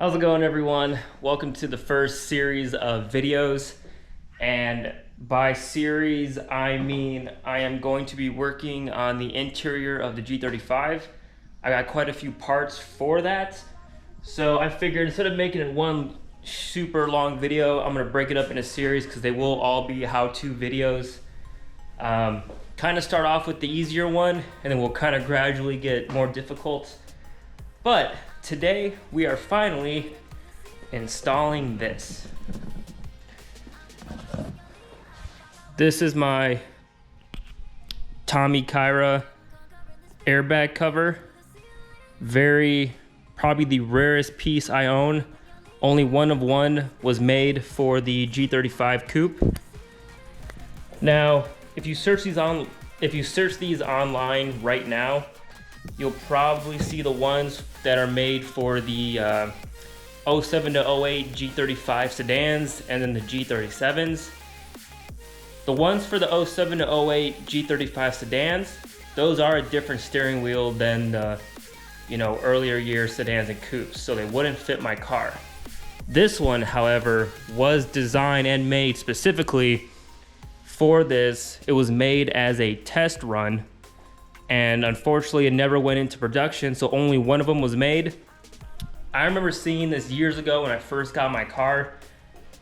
How's it going, everyone? Welcome to the first series of videos. And by series, I mean I am going to be working on the interior of the G35. I got quite a few parts for that. So I figured instead of making it one super long video, I'm gonna break it up in a series because they will all be how-to videos. Kind of start off with the easier one and then we'll kind of gradually get more difficult. But today we are finally installing this. This is my tommykaira airbag cover. Probably the rarest piece I own. Only one of one was made for the G35 Coupe. Now, if you search these online right now, you'll probably see the ones that are made for the 07 to 08 G35 sedans and then the G37s. The ones for the 07 to 08 G35 sedans, those are a different steering wheel than the earlier year sedans and coupes, so they wouldn't fit my car. This one, however, was designed and made specifically for this. It was made as a test run, and unfortunately it never went into production, so only one of them was made. I remember seeing this years ago when I first got my car.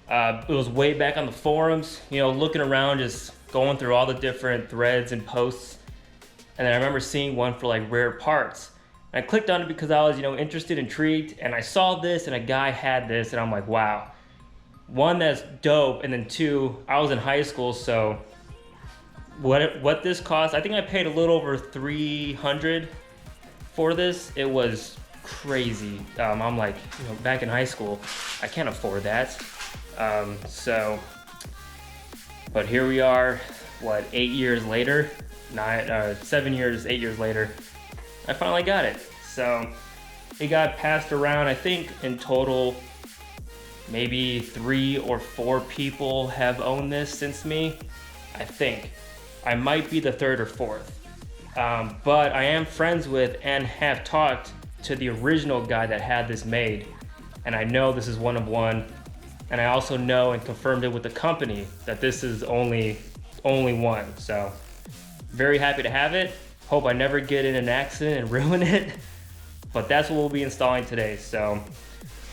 It was way back on the forums, looking around, just going through all the different threads and posts. And then I remember seeing one for like rare parts. And I clicked on it because I was, interested, intrigued, and I saw this and a guy had this and I'm like, wow. One, that's dope, and then two, I was in high school, so what this cost, I think I paid a little over $300 for this. It was crazy. I'm like, back in high school, I can't afford that. But here we are, 8 years later, 7 years, 8 years later, I finally got it. So it got passed around. I think in total, maybe 3 or 4 people have owned this since me. I think I might be the 3rd or 4th. But I am friends with and have talked to the original guy that had this made. And I know this is one of one. And I also know and confirmed it with the company that this is only one. So very happy to have it. Hope I never get in an accident and ruin it. But that's what we'll be installing today. So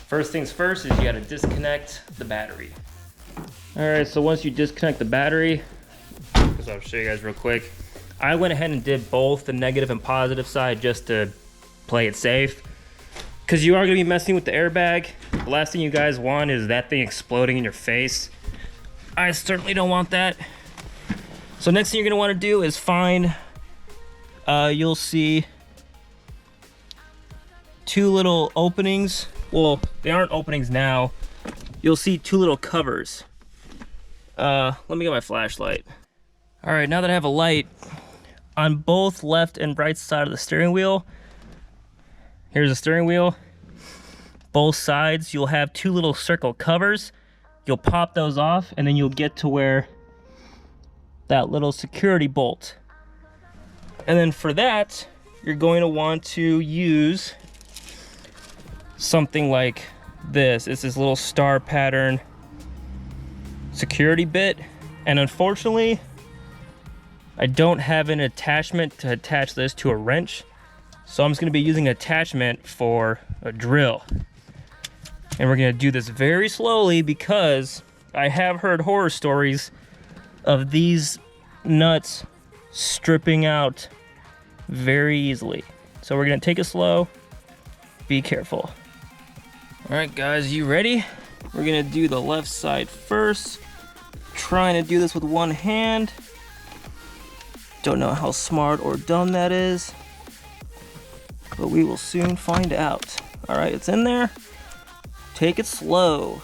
first things first is you gotta disconnect the battery. All right, so once you disconnect the battery, because I'll show you guys real quick. I went ahead and did both the negative and positive side just to play it safe. Because you are gonna be messing with the airbag. The last thing you guys want is that thing exploding in your face. I certainly don't want that. So next thing you're gonna wanna do is find, you'll see 2 little openings. Well, they aren't openings now. You'll see 2 little covers. Let me get my flashlight. All right, now that I have a light, on both left and right side of the steering wheel, here's the steering wheel. Both sides, you'll have 2 little circle covers. You'll pop those off and then you'll get to where that little security bolt. And then for that, you're going to want to use something like this. It's this little star pattern security bit. And unfortunately, I don't have an attachment to attach this to a wrench. So I'm just gonna be using an attachment for a drill. And we're gonna do this very slowly because I have heard horror stories of these nuts stripping out very easily. So we're gonna take it slow, be careful. All right, guys, you ready? We're gonna do the left side first. Trying to do this with one hand. Don't know how smart or dumb that is, but we will soon find out. All right, it's in there. Take it slow.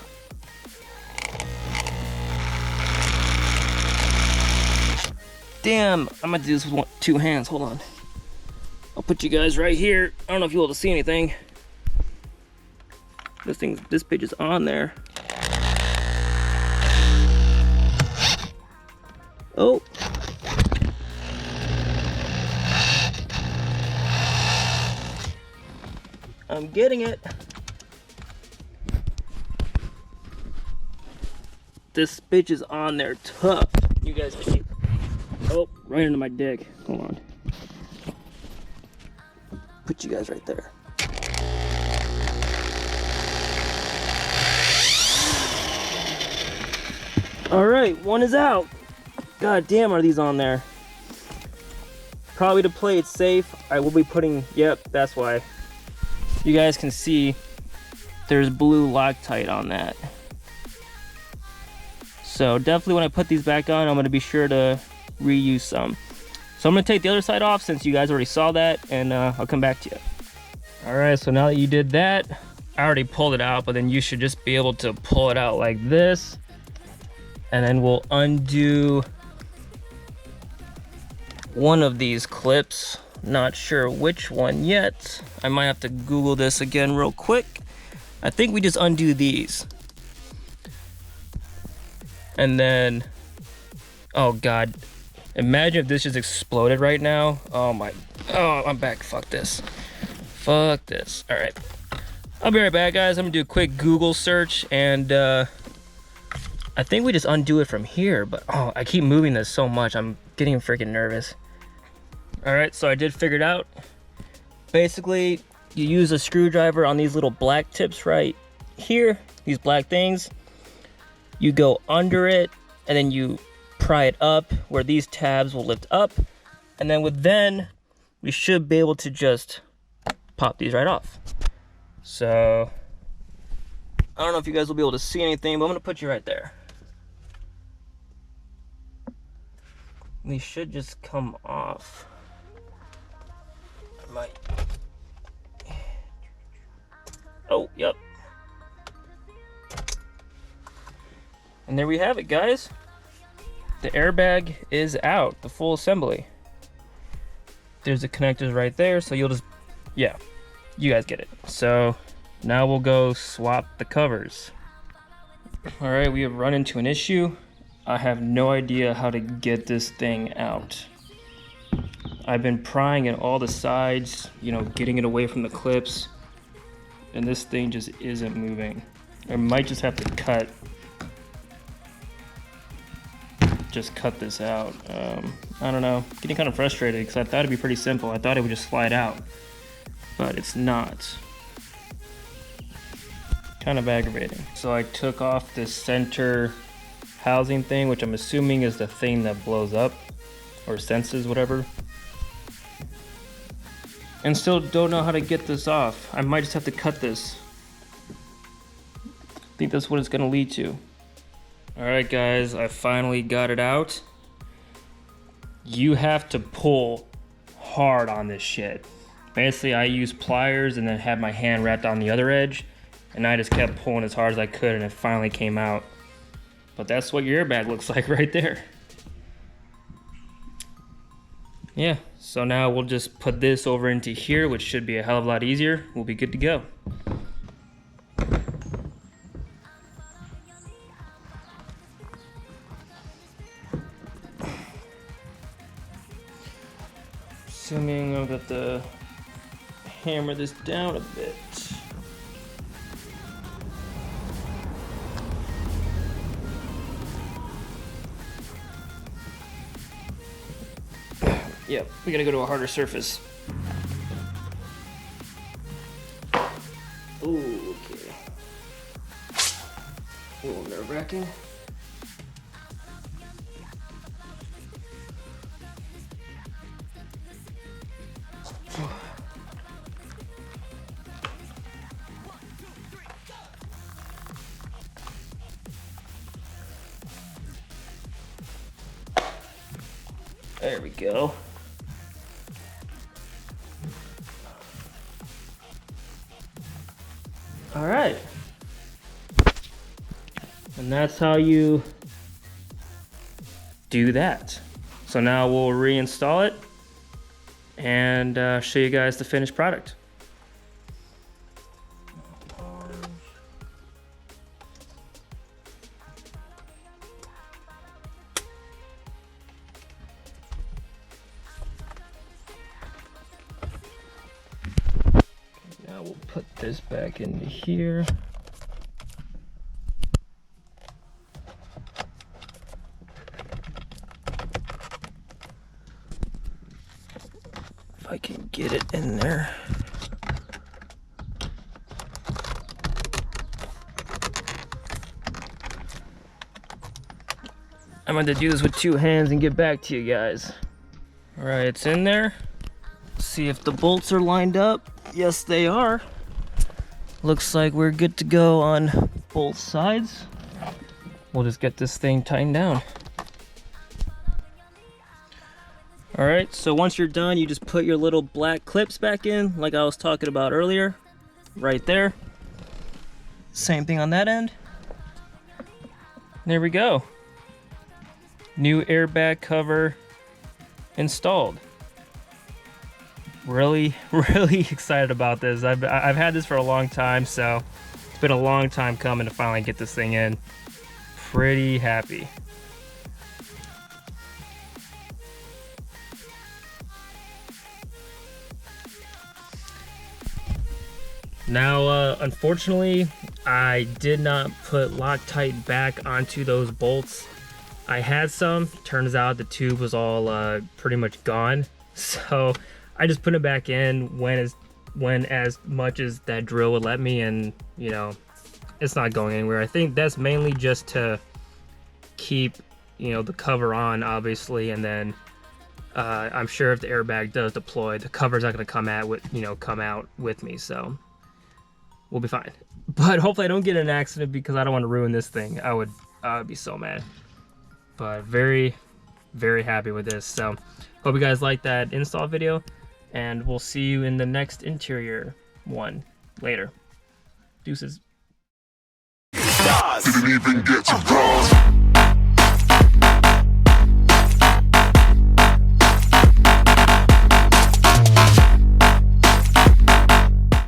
Damn, I'm gonna do this with 2 hands. Hold on. I'll put you guys right here. I don't know if you'll be able to see anything. This page is on there. Oh. I'm getting it. this bitch is on there tough. You guys can see. Oh, right into my dick. Hold on. Put you guys right there. All right, one is out. God damn, are these on there? Probably to play it safe, I will be putting, yep, that's why. You guys can see there's blue Loctite on that. So definitely when I put these back on, I'm gonna be sure to reuse some. So I'm gonna take the other side off since you guys already saw that, and I'll come back to you. All right, so now that you did that, I already pulled it out, but then you should just be able to pull it out like this. And then we'll undo one of these clips. Not sure which one yet. I might have to Google this again real quick. I think we just undo these. And then, oh God. Imagine if this just exploded right now. Oh I'm back, fuck this. Fuck this, all right. I'll be right back, guys. I'm gonna do a quick Google search and I think we just undo it from here, but oh, I keep moving this so much, I'm getting freaking nervous. All right, so I did figure it out. Basically, you use a screwdriver on these little black tips right here, these black things. You go under it, and then you pry it up where these tabs will lift up. And then we should be able to just pop these right off. So, I don't know if you guys will be able to see anything, but I'm gonna put you right there. These should just come off. I might. Oh, yep. And there we have it, guys. The airbag is out, the full assembly. There's the connectors right there, so you'll just, yeah, you guys get it. So now we'll go swap the covers. All right, we have run into an issue. I have no idea how to get this thing out. I've been prying at all the sides, you know, getting it away from the clips, and this thing just isn't moving. I might just have to cut this out. I don't know, getting kind of frustrated because I thought it'd be pretty simple. I thought it would just slide out, but it's not. Kind of aggravating. So I took off this center housing thing, which I'm assuming is the thing that blows up or senses whatever, and still don't know how to get this off. I might just have to cut this. I think that's what it's gonna lead to. All right, guys, I finally got it out. You have to pull hard on this shit. Basically, I used pliers and then had my hand wrapped on the other edge, and I just kept pulling as hard as I could, and it finally came out. But that's what your airbag looks like right there. Yeah, so now we'll just put this over into here, which should be a hell of a lot easier. We'll be good to go. Assuming I've got to hammer this down a bit. Yep, we gotta go to a harder surface. Ooh, okay. A little nerve-wracking. There we go. All right. And that's how you do that. So now we'll reinstall it and show you guys the finished product. Now we'll put this back into here. I can get it in there. I'm going to do this with 2 hands and get back to you guys. All right, it's in there. See if the bolts are lined up. Yes, they are. Looks like we're good to go on both sides. We'll just get this thing tightened down. All right, so once you're done, you just put your little black clips back in, like I was talking about earlier, right there. Same thing on that end. There we go. New airbag cover installed. Really excited about this. I've had this for a long time, so it's been a long time coming to finally get this thing in. Pretty happy. Now, unfortunately, I did not put Loctite back onto those bolts. I had some. Turns out the tube was all pretty much gone, so I just put it back in when as much as that drill would let me, and you know, it's not going anywhere. I think that's mainly just to keep, you know, the cover on, obviously, and then I'm sure if the airbag does deploy, the cover's not going to come out with me, so we'll be fine. But hopefully I don't get in an accident, because I don't want to ruin this thing. I would be so mad. But very happy with this. So hope you guys liked that install video, and we'll see you in the next interior one later. Deuces. Didn't even get to cross.